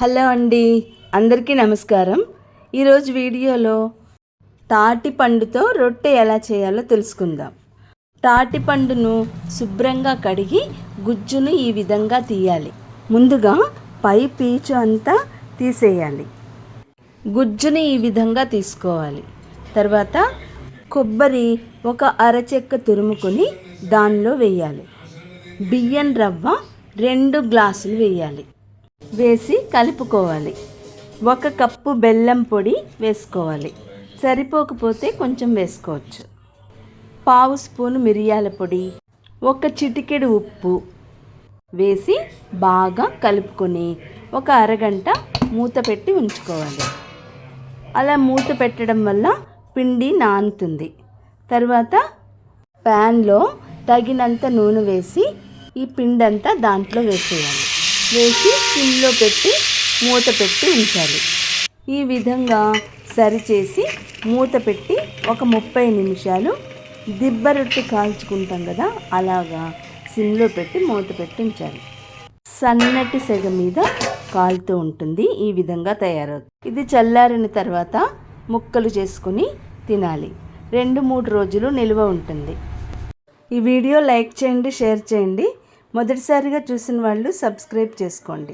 Hello అండి, అందరికీ నమస్కారం. ఈరోజు వీడియోలో తాటి పండుతో రొట్టె ఎలా చేయాలో తెలుసుకుందాం. తాటి పండును శుభ్రంగా కడిగి గుజ్జును ఈ విధంగా తీయాలి. ముందుగా పై పీచు అంతా తీసేయాలి. గుజ్జుని ఈ విధంగా తీసుకోవాలి. తర్వాత కొబ్బరి ఒక అరచెక్క తురుముకొని దానిలో వేయాలి. బియ్యం రవ్వ 2 గ్లాసులు వేయాలి. వేసి కలుపుకోవాలి. 1 కప్పు బెల్లం పొడి వేసుకోవాలి. సరిపోకపోతే కొంచెం వేసుకోవచ్చు. 1/2 స్పూను మిరియాల పొడి, 1 చిటికెడు ఉప్పు వేసి బాగా కలుపుకొని ఒక అరగంట మూత పెట్టి ఉంచుకోవాలి. అలా మూత పెట్టడం వల్ల పిండి నానుతుంది. తర్వాత ప్యాన్లో తగినంత నూనె వేసి ఈ పిండి అంతా దాంట్లో వేసేయాలి. వేసి సిమ్లో పెట్టి మూత పెట్టి ఉంచాలి. ఈ విధంగా సరిచేసి మూత పెట్టి ఒక 30 నిమిషాలు దిబ్బ రొట్టె కాల్చుకుంటాం కదా, అలాగా సిమ్లో పెట్టి మూత పెట్టి ఉంచాలి. సన్నటి సెగ మీద కాలుతూ ఉంటుంది. ఈ విధంగా తయారవుతుంది. ఇది చల్లారిన తర్వాత ముక్కలు చేసుకుని తినాలి. 2-3 రోజులు నిల్వ ఉంటుంది. ఈ వీడియో లైక్ చేయండి, షేర్ చేయండి. మొదటిసారిగా చూసిన వాళ్ళు సబ్స్క్రైబ్ చేసుకోండి.